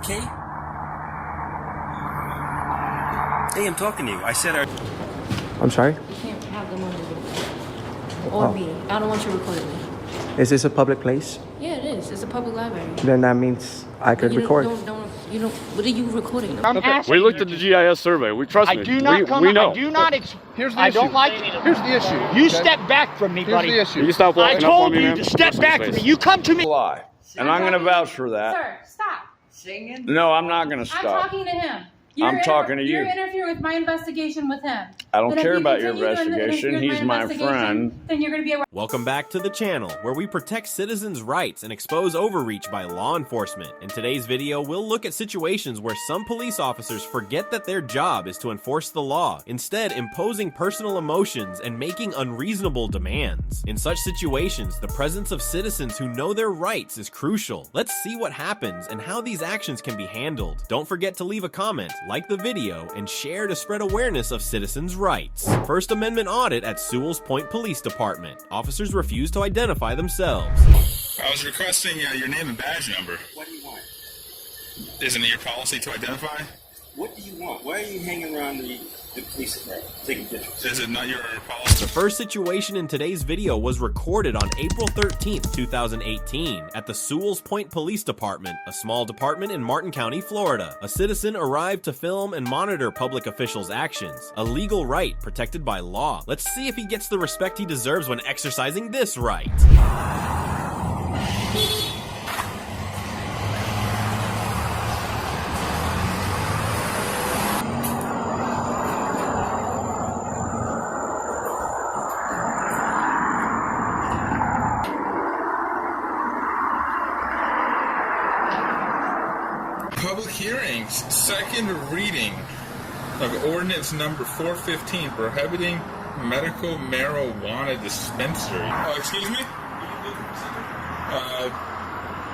okay? Hey, I'm talking to you. I said, I'm sorry? You can't have them on the video. Or me. I don't want you recording me. Is this a public place? Yeah, it is. It's a public library. Then that means I could record. What are you recording them? We looked at the GIS survey. We trust me. I do not we know. I do not. Here's the I issue. don't like. Here's the issue. You okay? step back from me, Here's buddy. the issue. You stop I walking up on told me, you man. to step back from me. You come to me. Lie. And I'm going to vouch for that. Sir, stop. Singing? No, I'm not going to stop. I'm talking to him. I'm talking to you. You're interfering with my investigation with him. I don't Then if care you about your continue to investigation. interfere with He's my investigation, friend. Then you're going to be a... Welcome back to the channel, where we protect citizens' rights and expose overreach by law enforcement. In today's video, we'll look at situations where some police officers forget that their job is to enforce the law, instead imposing personal emotions and making unreasonable demands. In such situations, the presence of citizens who know their rights is crucial. Let's see what happens and how these actions can be handled. Don't forget to leave a comment, like the video, and share to spread awareness of citizens' rights. First Amendment audit at Sewell's Point Police Department. Officers refuse to identify themselves. I was requesting your name and badge number. what do you want? Isn't it your policy to identify? What do you want? Why are you hanging around the police department taking pictures? Is it not your policy? The first situation in today's video was recorded on April 13th, 2018 at the Sewell's Point Police Department, a small department in Martin County, Florida. A citizen arrived to film and monitor public officials' actions, a legal right protected by law. Let's see if he gets the respect he deserves when exercising this right. Public hearings, second reading of ordinance number 415 prohibiting medical marijuana dispensary. Oh, excuse me?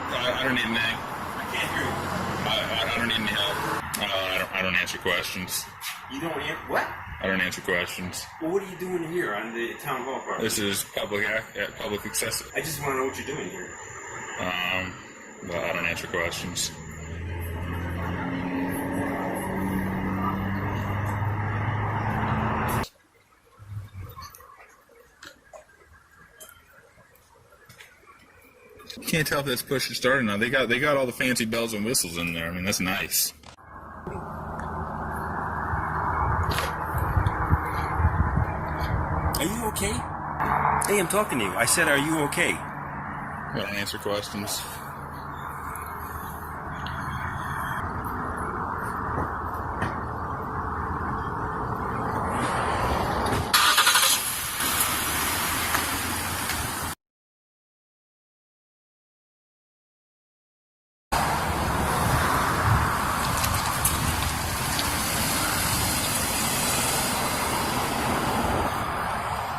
I don't need any. I can't hear you. I don't need any help. I don't answer questions. You don't answer... What? I don't answer questions. Well, what are you doing here on the town hall property? This is public accessible. I just want to know what you're doing here. Well, I don't answer questions. You can't tell if that's push or start or not. They got all the fancy bells and whistles in there. I mean, that's nice. Are you okay? Hey, I'm talking to you. I said, are you okay? I don't answer questions.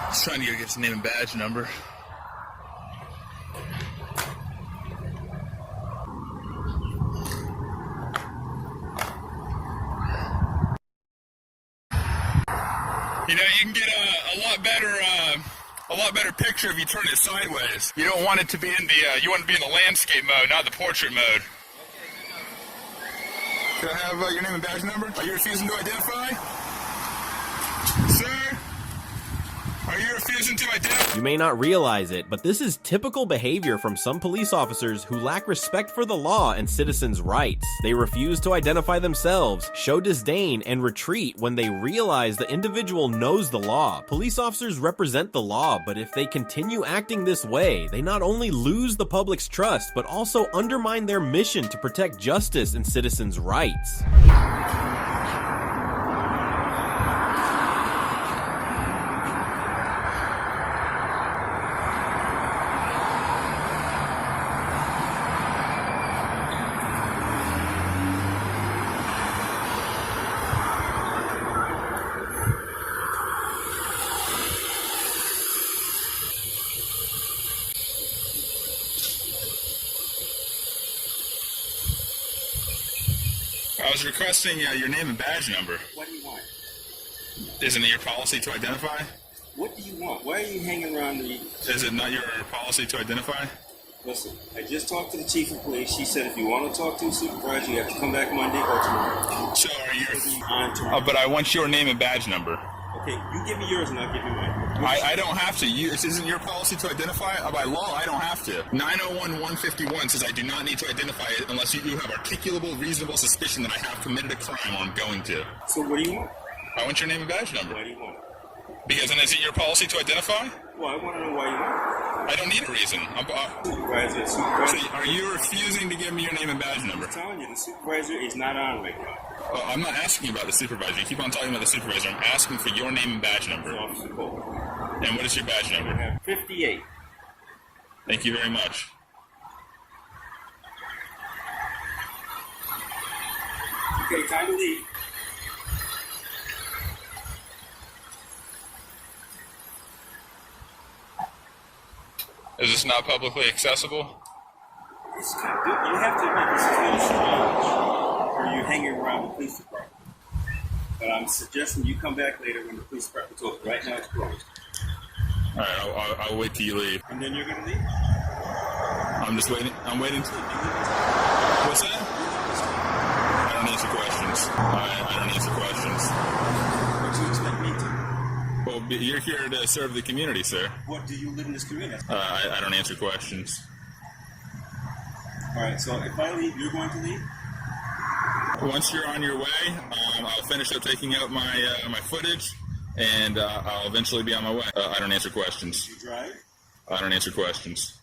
Just trying to get his name and badge number. You know, you can get a lot better picture if you turn it sideways. You don't want it to be in the you want it to be in the landscape mode, not the portrait mode. Can I have your name and badge number? Are you refusing to identify? Sir? Are you refusing to identify? You may not realize it, but this is typical behavior from some police officers who lack respect for the law and citizens' rights. They refuse to identify themselves, show disdain, and retreat when they realize the individual knows the law. Police officers represent the law, but if they continue acting this way, they not only lose the public's trust, but also undermine their mission to protect justice and citizens' rights. I was requesting your name and badge number. What do you want? Isn't it your policy to identify? What do you want? Why are you hanging around the... Is it not your policy to identify? Listen, I just talked to the chief of police. She said if you want to talk to a supervisor, you have to come back Monday or tomorrow. So are you? On tomorrow. But I want your name and badge number. Okay, you give me yours and I'll give you mine. I don't have to. This isn't your policy to identify. By law, I don't have to. 901-151 says I do not need to identify it unless you have articulable, reasonable suspicion that I have committed a crime or I'm going to. So what do you want? I want your name and badge number. Why do you want it? Because then is it your policy to identify? Well, I want to know why you want I don't need a reason. Supervisor. So are you refusing to give me your name and badge number? I'm telling you, the supervisor is not on right now. Oh, I'm not asking you about the supervisor. You keep on talking about the supervisor. I'm asking for your name and badge number. Officer Cole. And what is your badge number? 58. Thank you very much. Okay, time to leave. Is this not publicly accessible? It's kind of good. You have to admit, this is really strange where you're hanging around the police department. But I'm suggesting you come back later when the police department's open. Right now it's closed. All right, I'll wait till you leave. And then you're going to leave? I'm just waiting. I'm waiting. What's that? I don't answer questions. I don't answer questions. What do you expect me to? Well, you're here to serve the community, sir. What do you live in this community? I don't answer questions. All right, so if I leave, you're going to leave? Once you're on your way, I'll finish up taking out my footage, and I'll eventually be on my way. I don't answer questions. You drive? I don't answer questions.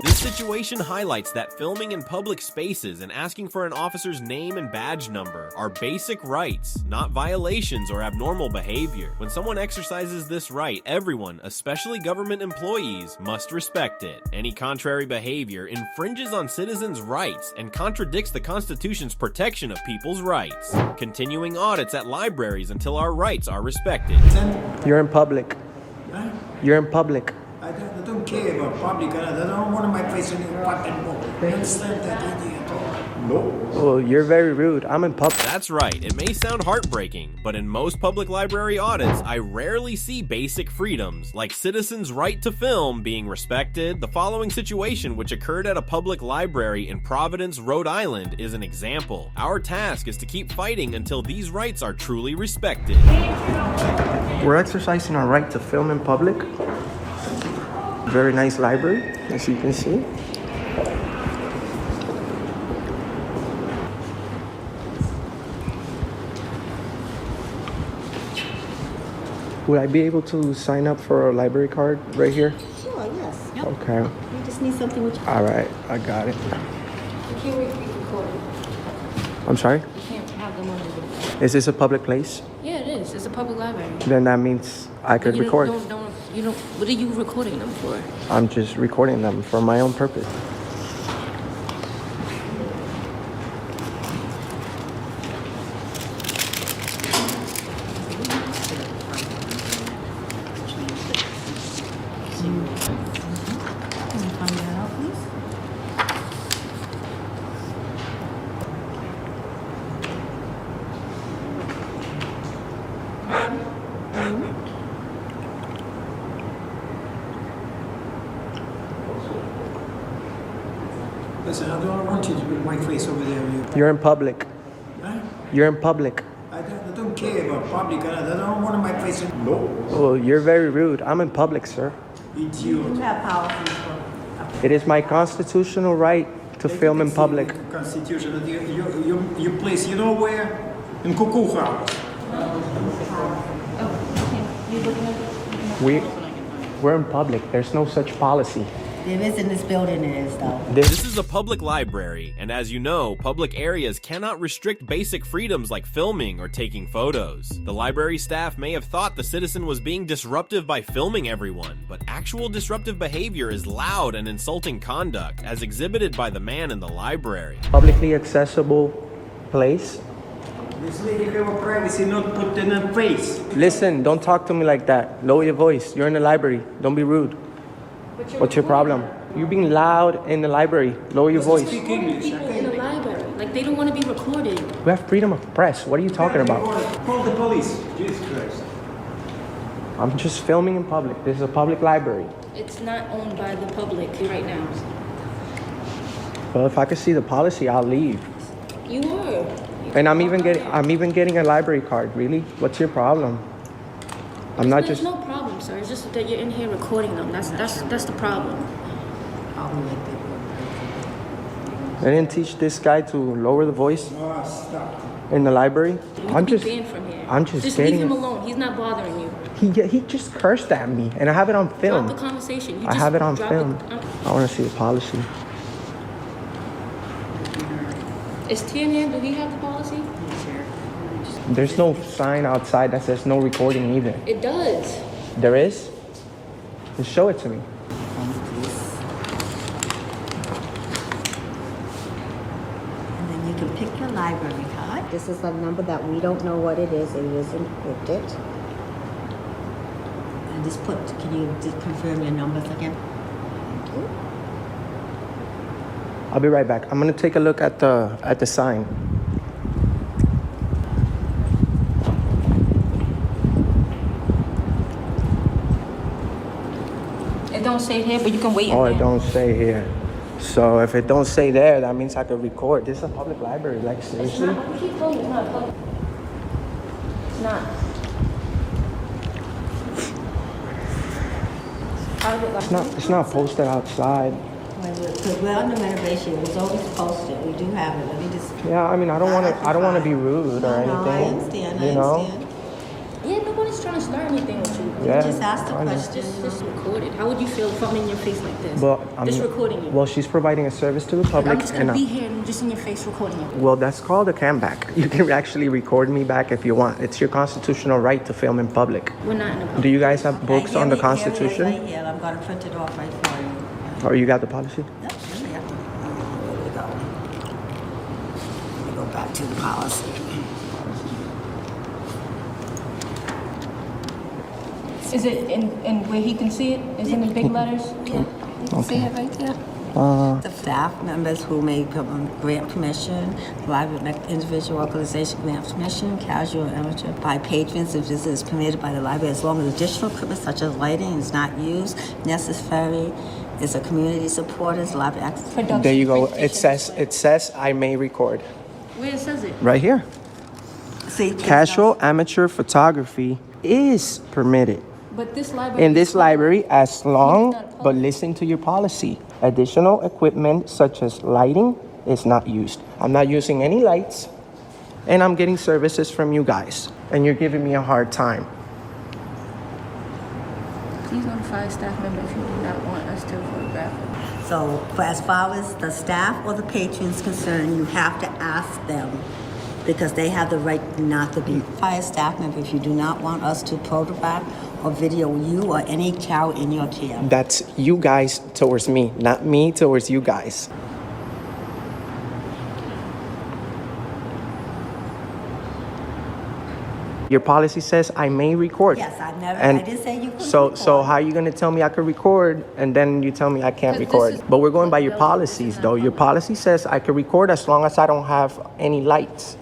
This situation highlights that filming in public spaces and asking for an officer's name and badge number are basic rights, not violations or abnormal behavior. When someone exercises this right, everyone, especially government employees, must respect it. Any contrary behavior infringes on citizens' rights and contradicts the Constitution's protection of people's rights. Continuing audits at libraries until our rights are respected. You're in public. Huh? You're in public. I don't care about public. I don't want my face in the fucking book. I understand that idea at all. No. Well, you're very rude. I'm in public. That's right, it may sound heartbreaking, but in most public library audits, I rarely see basic freedoms, like citizens' right to film, being respected. The following situation, which occurred at a public library in Providence, Rhode Island, is an example. Our task is to keep fighting until these rights are truly respected. We're exercising our right to film in public. Very nice library, as you can see. Would I be able to sign up for a library card right here? Sure, yes. Yep. Okay. You just need something which... All right, I got it. You can't be recorded. I'm sorry? You can't have them on the... Is this a public place? Yeah, it is. It's a public library. Then that means I could record. What are you recording them for? I'm just recording them for my own purpose. Can you find that out, please? Listen, I don't want you to put my face over there. You're in public. Huh? You're in public. I don't care about public. I don't want my face in... No. Well, you're very rude. I'm in public, sir. It's You you. have policies for... It is my constitutional right to film in public. Constitution. You place, you know where? In Cuckoo House. We're in public. There's no such policy. There is in this building, it is though. This is a public library, and as you know, public areas cannot restrict basic freedoms like filming or taking photos. The library staff may have thought the citizen was being disruptive by filming everyone, but actual disruptive behavior is loud and insulting conduct, as exhibited by the man in the library. Publicly accessible place. This lady have privacy, not put in her face. Listen, don't talk to me like that. Lower your voice. You're in the library. Don't be rude. What's your problem? You're being loud in the library. Lower your voice. Speak English, People in the library, like they don't want to be recorded. We have freedom of press. What are you talking about? Call the police. Jesus Christ. I'm just filming in public. This is a public library. It's not owned by the public right now. Well, if I could see the policy, I'll leave. You were. And I'm even getting a library card. Really? What's your problem? I'm not There's just. no problem, sir. It's just that you're in here recording them. That's the problem. I didn't teach this guy to lower the voice Oh, stop. in the library. You could be banned from here. I'm just leave getting him it. alone. He's not bothering you. He just cursed at me, and I have it on film. Drop the conversation. You I just have it on drop film. I want to see the policy. Is Tian, do he have the policy? There's no sign outside that says no recording either. It does. There is? Just show it to me. And then you can pick your library card. This is a number that we don't know what it is. It is encrypted. And just can you confirm your numbers again? Thank you. I'll be right back. I'm gonna take a look at the sign. It don't say here, but you can wait. Oh, it don't say here. So if it don't say there, that means I could record. This is a public library. Like seriously? It's not. Keep going. It's not public. It's not. It's not posted outside. Because we're under renovation. It was always posted. We do have it. Let me just. Yeah, I mean, I don't want to be rude or anything. No, I understand. You know? Yeah, nobody's trying to start anything with you. Yeah, Just ask the I know. question. Just record it. How would you feel if I'm in your face like this? Well, just recording you. Well, she's providing a service to the public. I'm just gonna be here and just in your face recording you. Well, that's called a cam back. You can actually record me back if you want. It's your constitutional right to film in public. We're not in the public. Do you guys have books Here on the it is Constitution? right here. I'm going to print it off right for you. Or you got the policy? Yep, here we go. Let me go back to the policy. Is it in where he can see it? Is it in big letters? Yeah. You can see it right there. The staff members who may grant permission, private individual organization grant permission, casual amateur by patrons if this is permitted by the library as long as additional equipment such as lighting is not used, necessary is a community support is library access. There you go. It says I may record. Where it says it? Right here. See, Casual amateur photography is permitted But this library. in this library as long, but listen to your policy. Additional equipment such as lighting is not used. I'm not using any lights, and I'm getting services from you guys, and you're giving me a hard time. Please notify a staff member if you do not want us to photograph it. So for as far as the staff or the patrons concerned, you have to ask them because they have the right not to be. Fire staff member, if you do not want us to photograph or video you or any child in your care. That's you guys towards me, not me towards you guys. Your policy says I may record. Yes, I didn't say you could So record. how are you gonna tell me I could record and then you tell me I can't record? But we're going by your policies though. Your policy says I could record as long as I don't have any lights.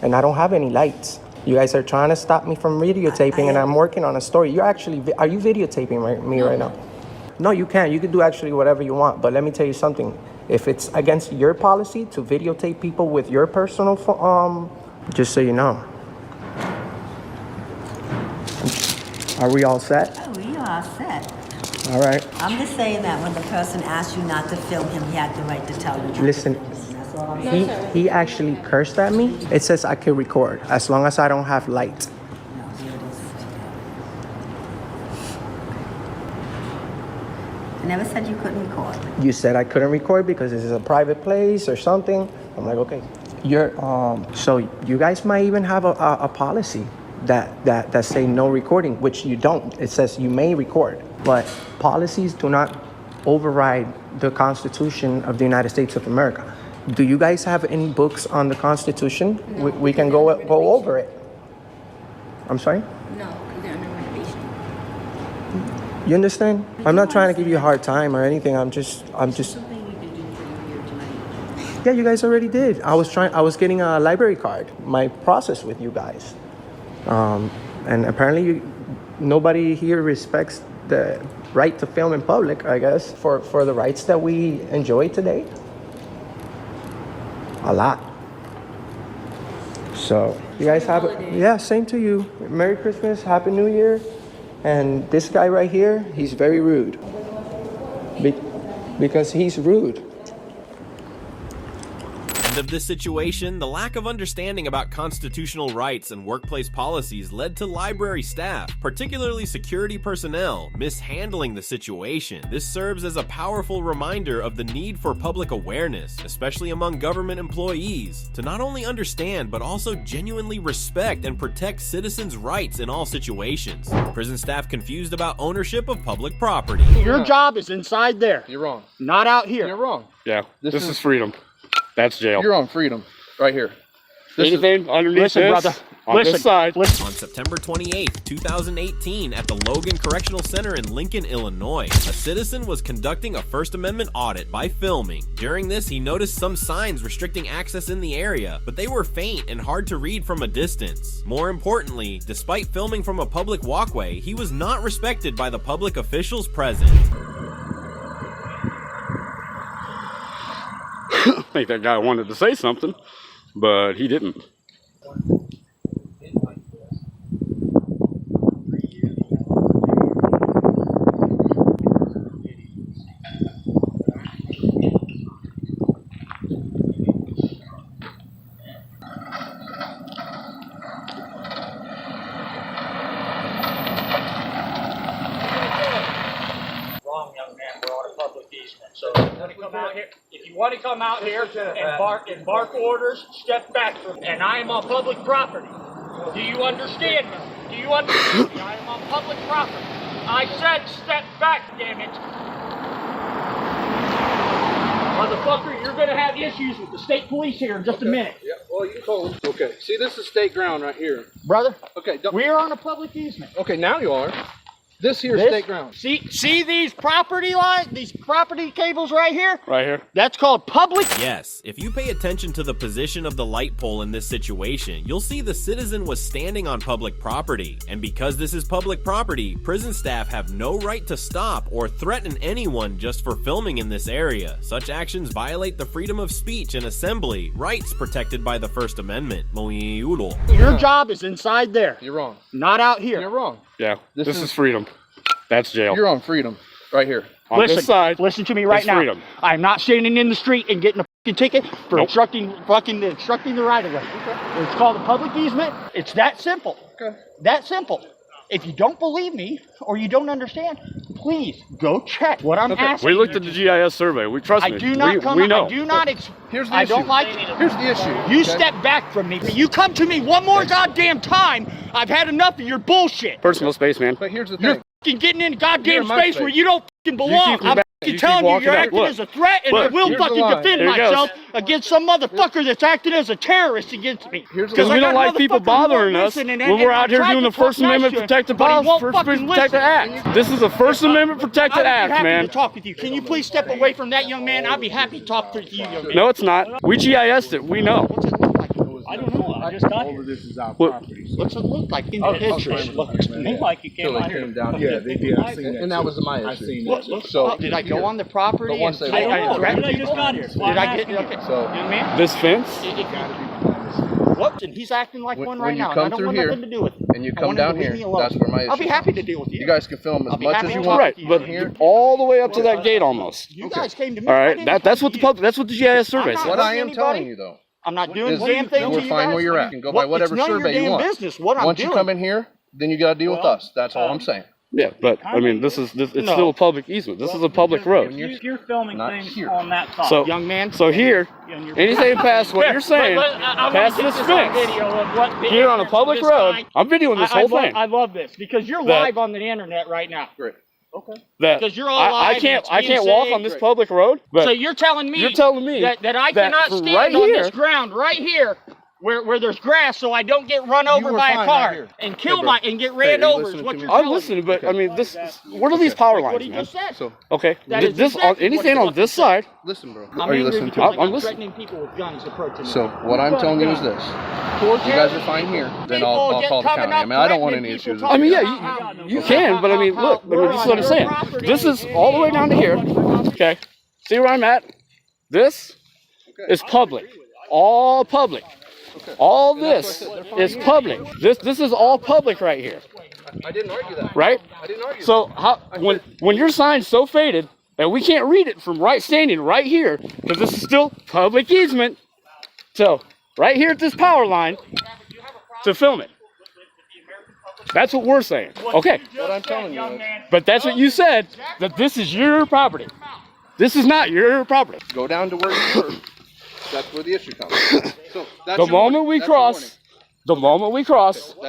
And I don't have any lights. You guys are trying to stop me from videotaping and I'm working on a story. You're actually, are you videotaping me right now? No, you can't. You can do actually whatever you want. But let me tell you something. If it's against your policy to videotape people with your personal just so you know. Are we all set? Oh, we are set. All right. I'm just saying that when the person asked you not to film him, he had the right to tell you. Listen, That's all I'm saying. he actually cursed at me. It says I can record as long as I don't have light. No, here it is. And never said you couldn't record. You said I couldn't record because this is a private place or something. I'm like, okay. So you guys might even have a policy that say no recording, which you don't. It says you may record, but policies do not override the Constitution of the United States of America. Do you guys have any books on the Constitution? No, We can go over it. I'm sorry? No, they're under renovation. You understand? I'm not trying to give you a hard time or anything. I'm just. Yeah, you guys already did. I was getting a library card. My process with you guys, and apparently nobody here respects the right to film in public. I guess for the rights that we enjoy today. A lot. So you guys have it. Yeah, same to you. Merry Christmas, Happy New Year. And this guy right here, he's very rude. Because he's rude. End of this situation, the lack of understanding about constitutional rights and workplace policies led to library staff, particularly security personnel, mishandling the situation. This serves as a powerful reminder of the need for public awareness, especially among government employees, to not only understand but also genuinely respect and protect citizens' rights in all situations. Prison staff confused about ownership of public property. Your job is inside there. You're wrong. Not out here. You're wrong. Yeah, this is freedom. That's jail. You're on freedom, right here. Anything underneath listen, this, brother. on Listen, this side. listen. On September 28, 2018, at the Logan Correctional Center in Lincoln, Illinois, a citizen was conducting a First Amendment audit by filming. During this, he noticed some signs restricting access in the area, but they were faint and hard to read from a distance. More importantly, despite filming from a public walkway, he was not respected by the public officials present. I think that guy wanted to say something, but he didn't. Wrong, young man. We're on a public easement. So if you want to come out here and bark orders, step back from me. And I am on public property. Do you understand me? Do you understand me? I am on public property. I said step back, damn it. Motherfucker, you're going to have issues with the state police here in just a minute. Yeah, well, you told him. Okay, see, this is state ground right here. Brother, Okay, we're on a public easement. okay, now you are. This here is state ground. See these property lines, these property cables right here? Right here. That's called public. Yes, if you pay attention to the position of the light pole in this situation, you'll see the citizen was standing on public property. And because this is public property, prison staff have no right to stop or threaten anyone just for filming in this area. Such actions violate the freedom of speech and assembly, rights protected by the First Amendment. Your job is inside there. You're wrong. Not out here. You're wrong. Yeah, this is freedom. That's jail. You're on freedom, right here. On this side, listen to me right is now. freedom. I'm not standing in the street and getting a fucking ticket for obstructing the right of way. Okay. It's called a public easement. It's that simple. Okay. That simple. If you don't believe me or you don't understand, please go check what I'm asking. We looked at the GIS survey. We trust me. I do not come. We know. I do not. Here's the I issue. don't like. Here's the issue. You okay? step back from me. You come to me one more goddamn time. I've had enough of your bullshit. Personal space, man. But here's the You're thing. fucking getting in goddamn You're in my space where space. you don't fucking belong. I'm fucking telling you, you're acting as a threat, and I will here's the fucking line. defend Here it goes. myself against some motherfucker that's acting as a terrorist against me. Here's the Because line. we don't I got like people motherfuckers who bothering won't us listen, when and we're out I here tried doing to the First talk nice Amendment to him, protected but he won't fucking protected listen. act. This is a First Amendment protected I'd be act, happy man. to talk with you. Can you please step away from that young man? I'd be happy to talk to you, young man. No, it's not. We GIS'd it. We know. What's it look like? I don't know. I just got here. This is our What- property. What's it look like in the pictures? Looks to me like you came Till out they here. came down Yeah, here. they did. I seen that. And that was my I issue. seen What, that. So did I go on the property? But once and they I walk- threatened I people? just got here. Did I get okay? So- young man, This fence? what? And he's acting like one when right you now. come And I don't through want here, nothing to do with it. and you I come want him down to leave here, me alone. that's where my I'll be issue happy to deal with you. You guys can film I'll as be much happy as to you talk want. Right, to you. but Here. all the way up to that gate almost. You guys came to me. All I right, didn't that's come what to the you. that's what the GIS survey I'm not says. What I hurting am anybody. telling you, though, I'm not doing is the damn thing to we're you fine guys. where you're at. You can go by whatever it's none of survey your you damn want. business what I'm Once doing. you come in here, then you got to deal with us. That's all I'm saying. Yeah, but I mean, it's still a public easement. This is a public road. You're filming things on that side. So, young man. So here, anything past what you're saying, past this fence, here on a public road, I'm videoing this whole thing. I love this because you're live on the internet right now. Great. Okay. Because you're all live. I can't walk on this public road. But so you're telling me that I cannot stand right on here, this ground right here. Where there's grass, so I don't get run over by a car and get ran over. Is what you're I'm telling listening, me. but I mean, what are these power lines, What he man? just said. So, okay, exactly anything on this side? listen, bro. I'm Are you angry listening because to I'm me? threatening people with guns approaching me. So what I'm telling you is this: if you guys are fine here, then I'll call the county. I mean, I don't want any issues. I mean, yeah, you can, but I mean, look, this is what I'm saying. This is all the way down to here. Okay, see where I'm at? This is public, all public. All this is public. This is all public right here. I didn't argue that. Right? I didn't argue. So when your sign's so faded and we can't read it from standing right here, because this is still public easement. So right here at this power line to film it. That's what we're saying. Okay. What I'm telling you is, But that's what you said, that this is your property. This is not your property. go down to where you were. That's where the issue comes. So The moment we cross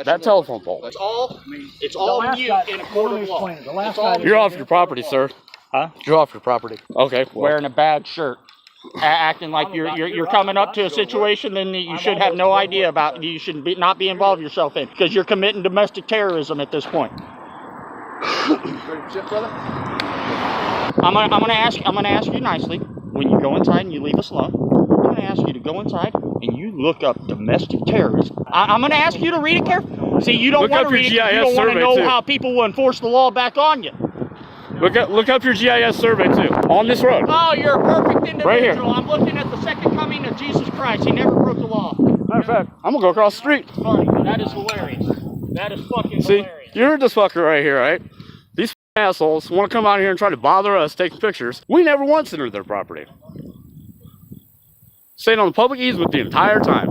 that telephone pole, It's all you in a court of law. you're off your property, sir. Huh? You're off your property. Okay. Well, Wearing a bad shirt. Acting like you're coming up to a situation then you should have no idea about. You should not be involved yourself in because you're committing domestic terrorism at this point. I'm gonna ask you nicely when you go inside and you leave us alone. I'm gonna ask you to go inside and you look up domestic terrorism. I'm gonna ask you to read it carefully. See, you don't want to read it. You don't want to know how people will enforce the law back on you. look up your GIS survey too on this road. Oh, you're a perfect individual. Right here. I'm looking at the second coming of Jesus Christ. He never broke the law. Matter of fact, I'm gonna go across the street. Funny. That is hilarious. That is fucking See, hilarious. you're this fucker right here, right? These assholes want to come out here and try to bother us taking pictures. We never once entered their property. Staying on the public easement the entire time.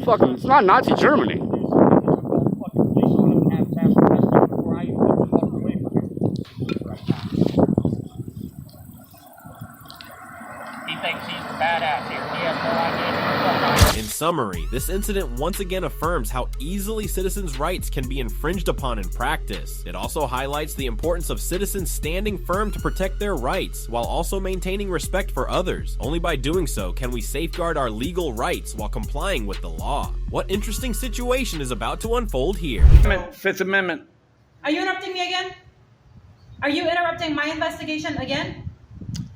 It's not Nazi Germany. He thinks he's the badass here. He has no idea. In summary, this incident once again affirms how easily citizens' rights can be infringed upon in practice. It also highlights the importance of citizens standing firm to protect their rights, while also maintaining respect for others. Only by doing so can we safeguard our legal rights while complying with the law. What interesting situation is about to unfold here? Fifth Amendment. Are you interrupting me again? Are you interrupting my investigation again?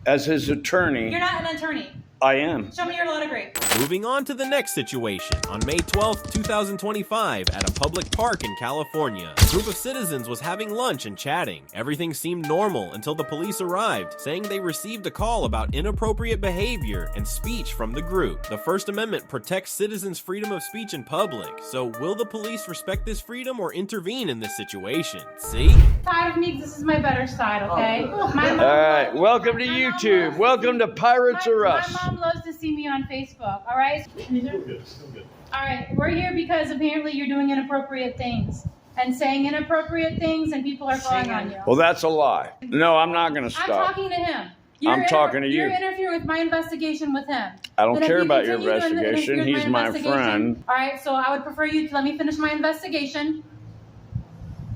As his attorney, You're not an attorney. I am. Show me your law degree. Moving on to the next situation. On May 12th, 2025, at a public park in California, a group of citizens was having lunch and chatting. Everything seemed normal until the police arrived, saying they received a call about inappropriate behavior and speech from the group. The First Amendment protects citizens' freedom of speech in public, so will the police respect this freedom or intervene in this situation? See? Side of me, this is my better side, okay? My mom All right, welcome to YouTube. Welcome to Pirates or Us. My mom loves to see me on Facebook, all right? Still good. All right, we're here because apparently you're doing inappropriate things and saying inappropriate things and people are calling on you. Well, that's a lie. No, I'm not going to I'm stop. talking to him. I'm talking to you. You're interfering with my investigation with him. I don't Then if care you about your continue to investigation. interfere with He's my investigation- friend. All right, so I would prefer you to let me finish my investigation,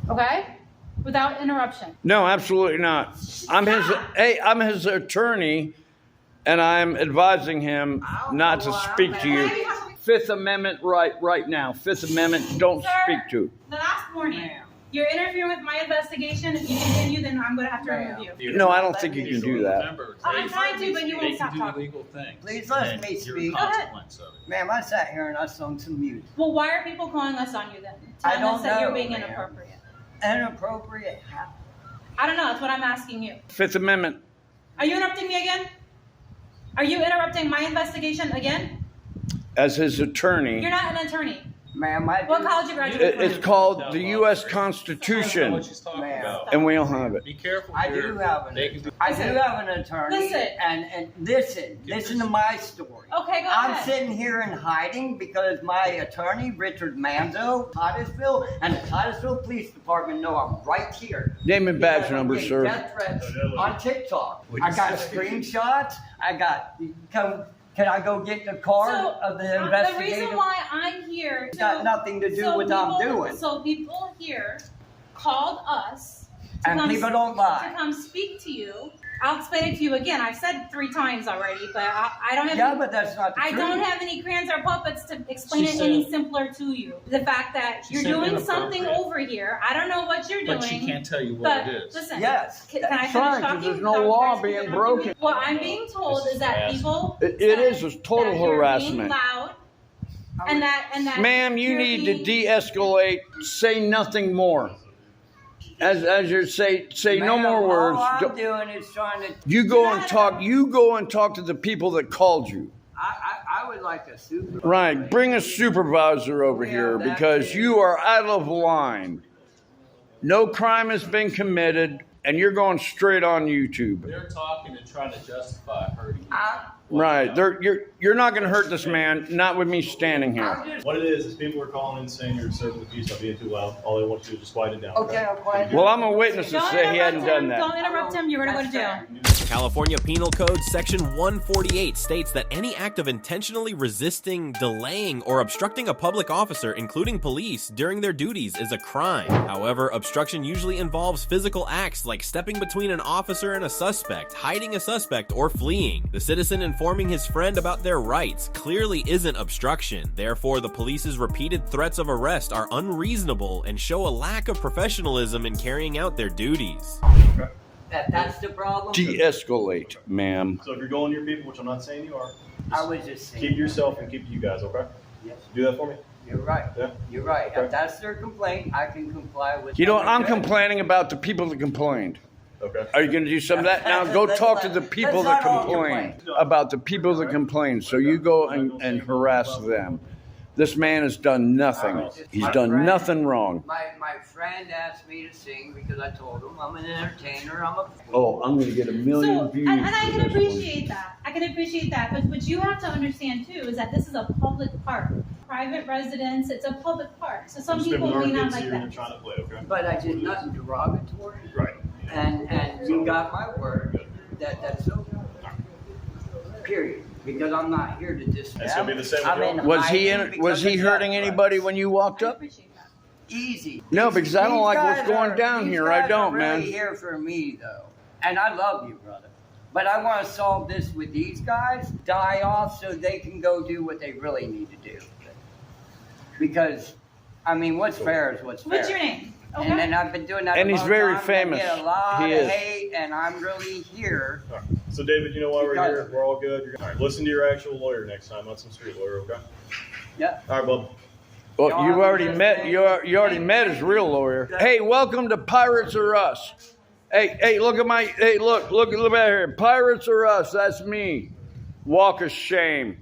okay? Without interruption. No, absolutely not. I'm his attorney, and I'm advising him not to speak to you. Fifth Amendment right now. Fifth Amendment, don't Sir, speak to. The last warning. You're interfering with my investigation. If you continue, then I'm going to have to remove you. No, I don't think you can do that. I'm trying to, but you won't stop talking. Please let me speak. Go ahead. Ma'am, I sat here and I sung some music. Well, why are people calling us on you then? I Telling don't us that you're know, being ma'am. inappropriate. Inappropriate. I don't know. That's what I'm asking you. Fifth Amendment. Are you interrupting me again? Are you interrupting my investigation again? As his attorney, You're not an attorney. Ma'am, What college you graduated from? It's called the U.S. Constitution, and we don't have it. Be careful. I do have an attorney. Listen. And listen to my story. Okay, go I'm ahead. sitting here in hiding because my attorney, Richard Manzo, Titusville, and the Titusville Police Department know I'm right here. Name and badge number, Getting sir. Death threats on TikTok. I got screenshots. Can I go get the card of the investigator? The reason why I'm here got nothing to do with what I'm doing. So people here called us And people don't lie. to come speak to you. I'll explain it to you again. I've said 3 times already, but I don't have. Yeah, but that's not the I truth. don't have any crayons or puppets to explain it any simpler to you. The fact that you're doing something over here, I don't know what you're doing. But she can't tell you what it is. Listen, Yes. Can I That's finish right, 'cause talking? there's no law being broken. What I'm being told is that people. It is a total that you're harassment. being loud, and that. Ma'am, you you're need to being- de-escalate. Say nothing more. As you say no more words. All I'm doing is trying to. You go and talk. You go and talk to the people that called you. I would like a supervisor. Right. Bring a supervisor over here because you are out of line. No crime has been committed, and you're going straight on YouTube. They're talking and trying to justify hurting you. Right. You're not going to hurt this man. Not with me standing here. What it is people are calling in saying you're disturbing the peace by being too loud. All they want you to do is just quiet it down. Okay, I'll quiet it Well, I'm a witness to Don't say he hadn't interrupt done him. that. Don't interrupt him. You're going to go to jail. California Penal Code Section 148 states that any act of intentionally resisting, delaying, or obstructing a public officer, including police, during their duties is a crime. However, obstruction usually involves physical acts like stepping between an officer and a suspect, hiding a suspect, or fleeing. The citizen informing his friend about their rights clearly isn't obstruction. Therefore, the police's repeated threats of arrest are unreasonable and show a lack of professionalism in carrying out their duties. That's the problem. De-escalate, ma'am. So if you're going to your people, which I'm not saying you are, I was just saying. keep yourself and keep you guys, okay? Yes. Do that for me. You're right. Yeah. You're right. Okay. If that's their complaint, I can comply with. You know, them. I'm Okay. complaining about the people that complained. Okay. Are you going to do some of that? Now go talk to the people that complained about the people that complained. So you go and harass them. This man has done nothing. He's done nothing wrong. My friend asked me to sing because I told him I'm an entertainer. Oh, I'm going to get a million views. And I for can this appreciate that. I can appreciate that. But what you have to understand too is that this is a public park. Private residence, it's a public park. So some people may not like that. Trying to play, okay? But I did nothing derogatory. Right. And you got my word that that's okay. Period. Because I'm not here to discuss. It's gonna be the same with Was he hurting anybody when you walked up? Easy. No, because I don't like what's These going guys down these here. guys I don't, are man. really here for me though, and I love you, brother. But I want to solve this with these guys, die off, so they can go do what they really need to do. Because, I mean, what's fair is what's fair. What's your name? Okay. And then I've been doing that. And a he's long very time. famous. I get a lot He of is. hate, and I'm really here. All right. So David, you know why we're here? We're all good. All right. Listen to your actual lawyer next time, not some street lawyer, okay? Yeah. All right, bub. Well, you've already met. You already met his real lawyer. Hey, welcome to Pirates or Us. Hey, look at my. Hey, look at here. Pirates or Us. That's me. Walk of shame.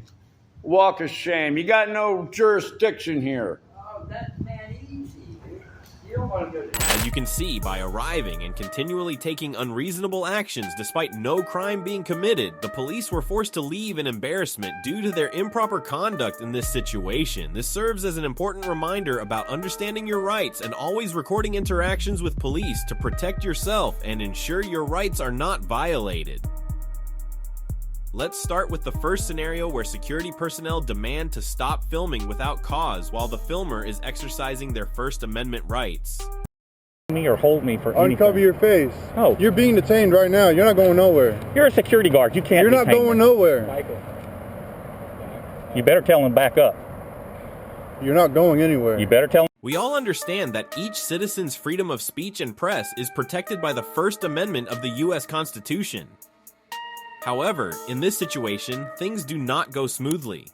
Walk of shame. You got no jurisdiction here. Oh, that's man easy, dude. You don't want to go to. As you can see, by arriving and continually taking unreasonable actions despite no crime being committed, the police were forced to leave in embarrassment due to their improper conduct in this situation. This serves as an important reminder about understanding your rights and always recording interactions with police to protect yourself and ensure your rights are not violated. Let's start with the first scenario where security personnel demand to stop filming without cause while the filmer is exercising their First Amendment rights. Me or hold me for Uncover anything. your face. Oh. You're being detained right now. You're not going nowhere. You're a security guard. You can't You're not detain going me. nowhere. Michael. You better tell him back up. You're not going anywhere. You better tell him. We all understand that each citizen's freedom of speech and press is protected by the First Amendment of the U.S. Constitution. However, in this situation, things do not go smoothly.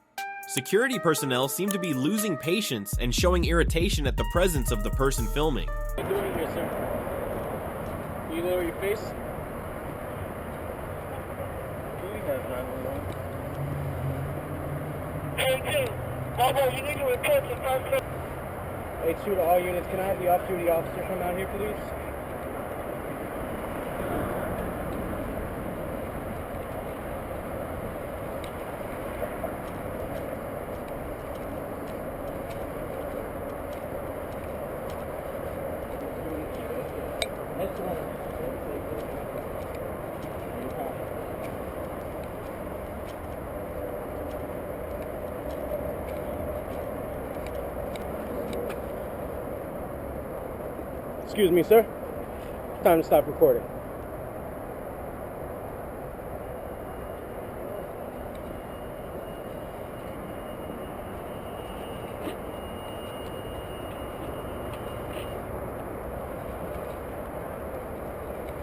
Security personnel seem to be losing patience and showing irritation at the presence of the person filming. What are you doing here, sir? Can you lower your face? You have 911. Hey, Bravo, you need to report to 5 HQ to all units, can I have the off-duty officer come out here, please? Excuse me, sir. Time to stop recording.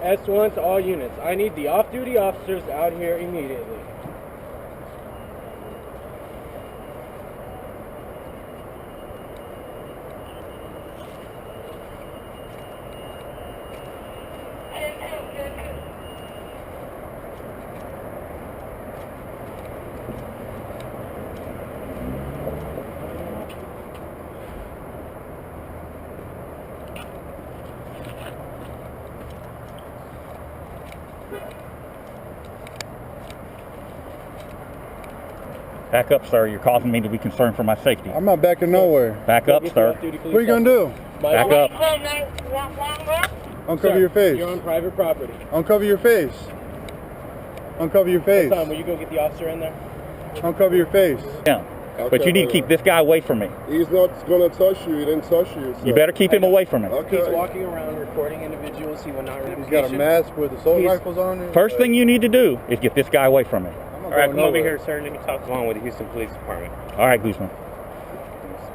S1 to all units. I need the off-duty officers out here immediately. Back up, sir. You're causing me to be concerned for my safety. I'm not backing nowhere. Back up, sir. What are you going to do? Back up. Uncover your face. You're on private property. Uncover your face. Uncover your face. Tom, will you go get the officer in there? Uncover your face. Yeah. But you need to keep this guy away from me. He's not going to touch you. He didn't touch you. So. You better keep him away from me. Okay. He's walking around recording individuals. He will not remove. He's got a mask with assault rifles on it. First thing you need to do is get this guy away from me. All right, come over here, sir. Let me talk along with the Houston Police Department. All right, Guzman.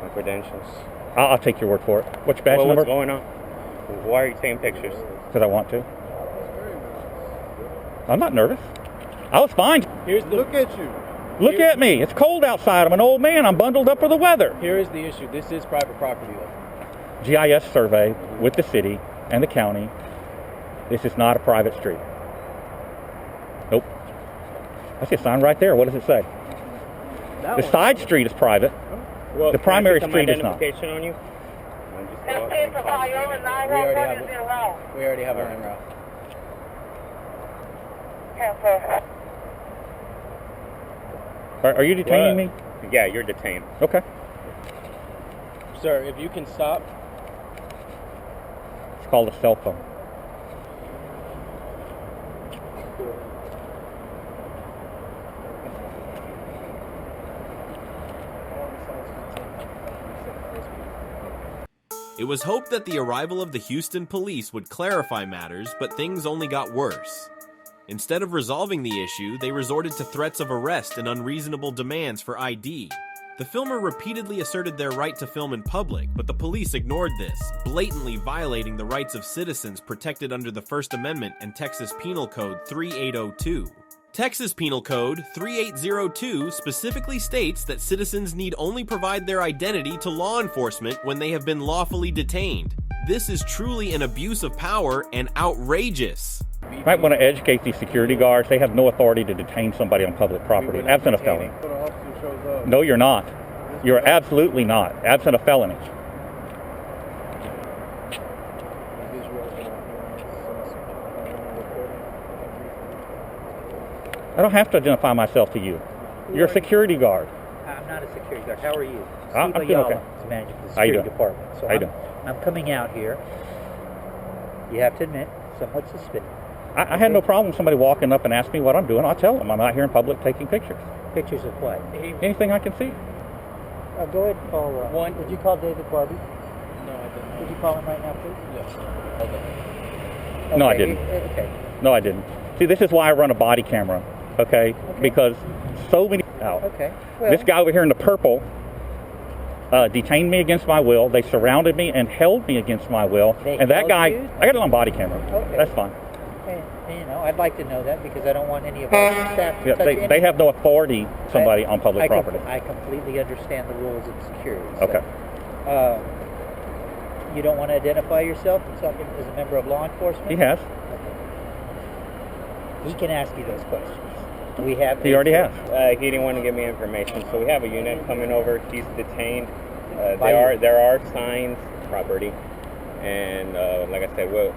My credentials. I'll take your word for it. What's your badge number? What's going on? Why are you taking pictures? Because I want to. I'm not nervous. I was fine. Look at you. Look at me. It's cold outside. I'm an old man. I'm bundled up for the weather. Here is the issue. This is private property, though. GIS survey with the city and the county. This is not a private street. Nope. I see a sign right there. What does it say? The side street is private. Well, the primary street is not. Identification on you? We already have our en route. Are you detaining me? Yeah, you're detained. Okay. Sir, if you can stop. It's called a cell phone. It was hoped that the arrival of the Houston police would clarify matters, but things only got worse. Instead of resolving the issue, they resorted to threats of arrest and unreasonable demands for ID. The filmer repeatedly asserted their right to film in public, but the police ignored this, blatantly violating the rights of citizens protected under the First Amendment and Texas Penal Code 3802. Texas Penal Code 3802 specifically states that citizens need only provide their identity to law enforcement when they have been lawfully detained. This is truly an abuse of power and outrageous. You might want to educate these security guards. They have no authority to detain somebody on public property, absent a felony. No, you're not. You're absolutely not, absent a felony. I don't have to identify myself to you. You're a security guard. I'm not a security guard. How are you? I'm Steve doing Ayala okay. is managing the How you security doing? department. So How you doing? I'm coming out here. You have to admit, somewhat suspicious. I had no problem with somebody walking up and asking me what I'm doing. I'll tell them I'm out here in public taking pictures. Pictures of what? Anything I can see. Go ahead and call. One. Did you call David Barbie? No, I didn't. Did you call him right now, please? Yes. Okay. No, I didn't. Okay. No, I didn't. See, this is why I run a body camera, okay? Because so many... Okay. Well, this guy over here in the purple detained me against my will. They surrounded me and held me against my will. And that guy... you? I got it on body camera. Okay. That's fine. you know, I'd like to know that because I don't want any of our staff to Yeah, touch they have no authority somebody on public property. I completely understand the rules of security. So, Okay. You don't want to identify yourself as a member of law enforcement? He has. He can ask you those questions. We have. He already has. He didn't want to give me information, so we have a unit coming over. He's detained. There are signs, property, and like I said, we're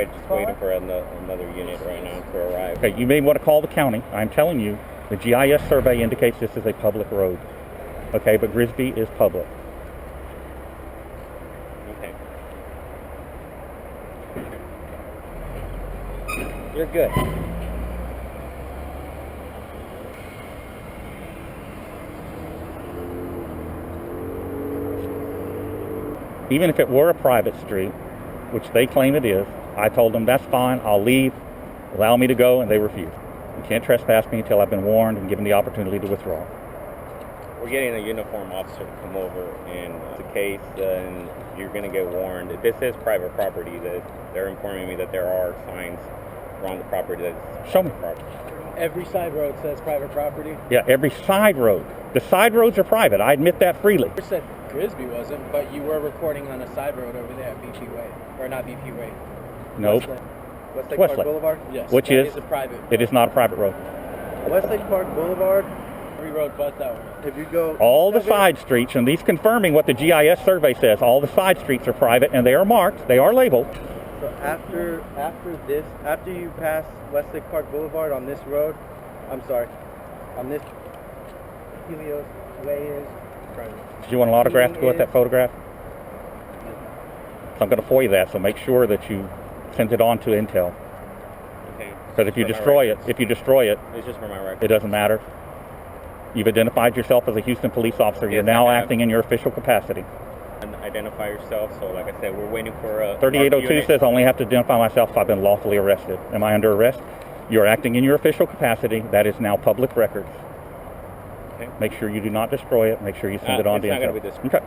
just waiting for another unit right now to arrive. Okay, you may want to call the county. I'm telling you, the GIS survey indicates this is a public road. Okay, but Grisby is public. Okay. You're good. Even if it were a private street, which they claim it is, I told them that's fine, I'll leave, allow me to go, and they refused. You can't trespass me until I've been warned and given the opportunity to withdraw. We're getting a uniformed officer to come over and it's a case, and you're going to get warned. This is private property. That they're informing me that there are signs around the property that's show me property. Every side road says private property. Yeah, every side road. The side roads are private. I admit that freely. You said Grisby wasn't, but you were recording on a side road over there at BP Way, or not BP Way. Nope. Westlake Westlake. Park Boulevard. Yes. Which that is a private. It is not a private road. Westlake Park Boulevard. Every road but that one. If you go all the side streets, and these confirming what the GIS survey says, all the side streets are private and they are marked, they are labeled. So after you pass Westlake Park Boulevard on this road, on this Helios Way is private. Do you want an autograph to go with that photograph? So I'm going to FOIA that, so make sure that you send it on to Intel. Okay. Because if you destroy it, It's just for my record. it doesn't matter. You've identified yourself as a Houston police officer. You're now acting in your official capacity. And identify yourself. So, like I said, we're waiting for a 3802 says I only have to identify myself if I've been lawfully arrested. Am I under arrest? You're acting in your official capacity. That is now public record. Okay. Make sure you do not destroy it. Make sure you send it on to It's not Intel. going to be destroyed. Okay.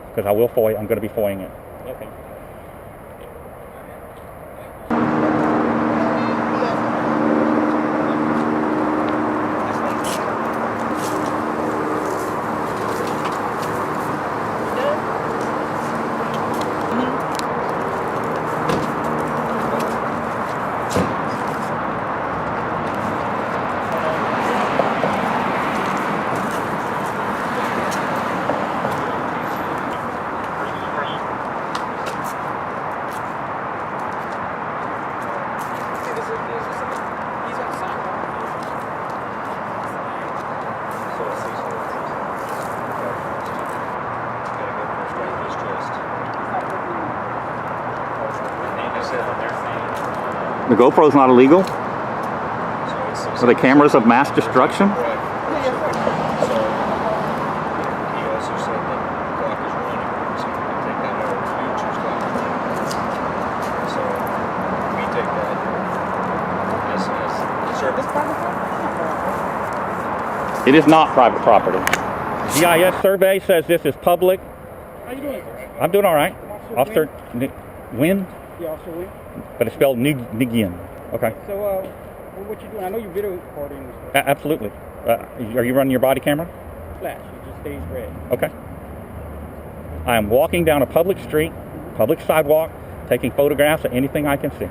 Because I will FOIA. I'm going to be FOIAing it. Okay. The GoPro's not illegal? Are they cameras of mass destruction? It is not private property. GIS survey says this is public. How you doing? I'm doing all right. Officer Wynn? Yeah, Officer Wynn. But it's spelled Nigian. Okay. So, what you doing? I know you're video recording. Absolutely. Are you running your body camera? Flash. It just stays red. Okay. I am walking down a public street, public sidewalk, taking photographs of anything I can see.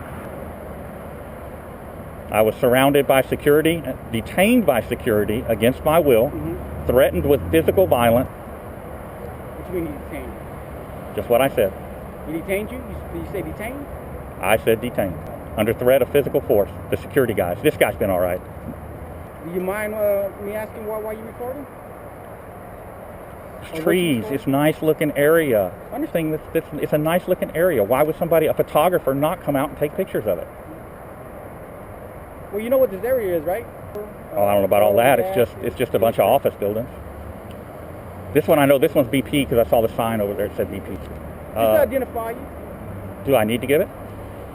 I was surrounded by security, detained by security against my will, threatened with physical violence. What do you mean you detained you? Just what I said. He detained you? Did you say detained? I said detained. Under threat of physical force. The security guys. This guy's been all right. Do you mind me asking why you recording? It's trees. It's a nice looking area. It's a nice looking area. Why would a photographer, not come out and take pictures of it? Well, you know what this area is, right? Oh, I don't know about all that. It's just a bunch of office buildings. This one I know. This one's BP because I saw the sign over there that said BP. Just to identify you. Do I need to give it?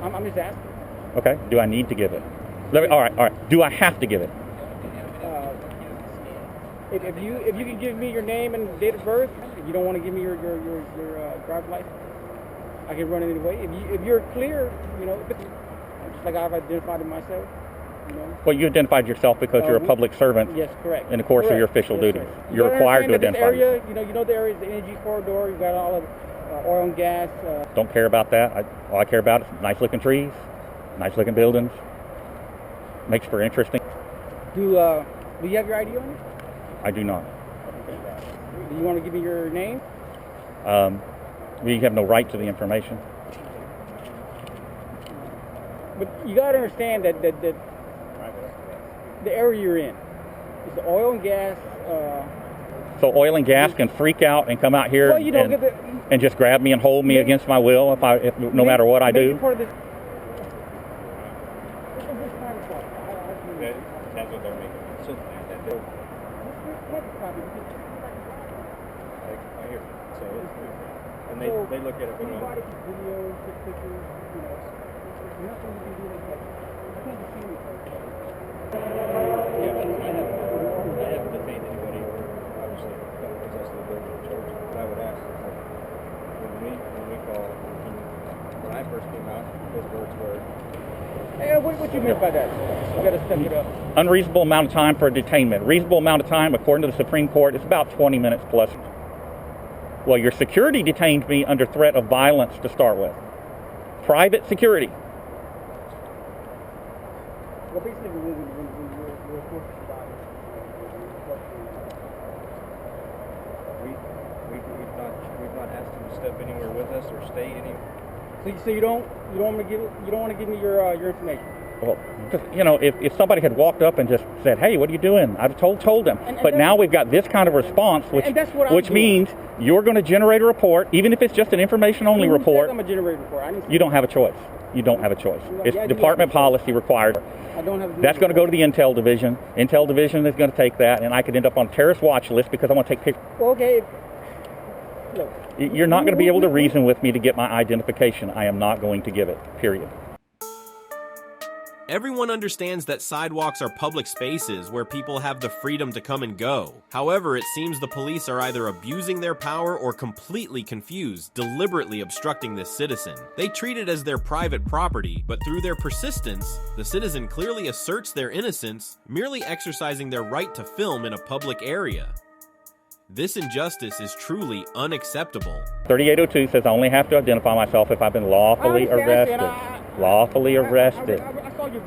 I'm just asking. Okay. Do I need to give it? All right. Do I have to give it? If you can give me your name and date of birth, if you don't want to give me your driver's license, I can run it anyway. If you're clear, just like I've identified myself. Well, you identified yourself because you're a public servant. Yes, correct. In the course of your official duties. You're required to identify yourself. You know the area is the energy corridor. You've got all of oil and gas. Don't care about that. All I care about is nice looking trees, nice looking buildings. Makes for interesting. Do you have your ID on you? I do not. Okay. Do you want to give me your name? We have no right to the information. But you got to understand that the area you're in is the oil and gas. So oil and gas can freak out and come out here and just grab me and hold me against my will if no matter what I do. Part of this, That's what they're making. And they look at it. Anybody can video, take pictures, there's nothing you can do like that. I can't just see anything. I haven't detained anybody, obviously, got possessed of the building charge. But I would ask, when we call, when I first came out, his words were, Hey, what you meant by that? You got to step it up. unreasonable amount of time for a detainment. Reasonable amount of time, according to the Supreme Court, is about 20 minutes plus. Well, your security detained me under threat of violence to start with. Private security. Well, basically, when we're forced to survive, We've not asked him to step anywhere with us or stay any. So you don't want to give me your information. Well, if somebody had walked up and just said, "Hey, what are you doing?" I'd have told them. But now we've got this kind of response, which means you're going to generate a report, even if it's just an information-only report. I'm a generator report. You don't have a choice. You don't have a choice. It's department policy required. I don't have. That's going to go to the Intel Division. Intel Division is going to take that, and I could end up on a terrorist watch list because I want to take pictures. Okay. Look. You're not going to be able to reason with me to get my identification. I am not going to give it, period. Everyone understands that sidewalks are public spaces where people have the freedom to come and go. However, it seems the police are either abusing their power or completely confused, deliberately obstructing this citizen. They treat it as their private property, but through their persistence, the citizen clearly asserts their innocence, merely exercising their right to film in a public area. This injustice is truly unacceptable. 3802 says I only have to identify myself if I've been lawfully arrested. Lawfully arrested. I saw you.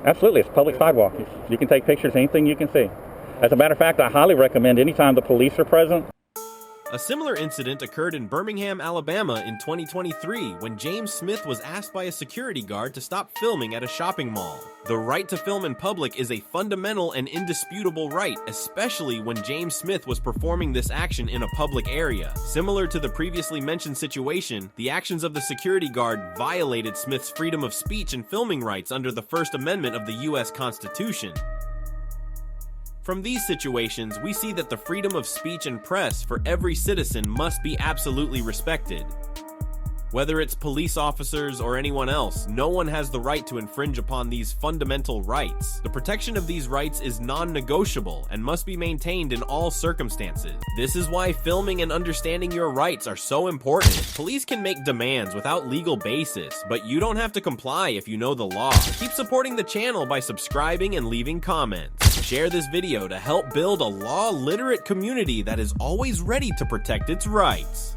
Absolutely, it's a public sidewalk. You can take pictures, anything you can see. As a matter of fact, I highly recommend anytime the police are present. A similar incident occurred in Birmingham, Alabama in 2023 when James Smith was asked by a security guard to stop filming at a shopping mall. The right to film in public is a fundamental and indisputable right, especially when James Smith was performing this action in a public area. Similar to the previously mentioned situation, the actions of the security guard violated Smith's freedom of speech and filming rights under the First Amendment of the U.S. Constitution. From these situations, we see that the freedom of speech and press for every citizen must be absolutely respected. Whether it's police officers or anyone else, no one has the right to infringe upon these fundamental rights. The protection of these rights is non-negotiable and must be maintained in all circumstances. This is why filming and understanding your rights are so important. Police can make demands without legal basis, but you don't have to comply if you know the law. Keep supporting the channel by subscribing and leaving comments. Share this video to help build a law-literate community that is always ready to protect its rights.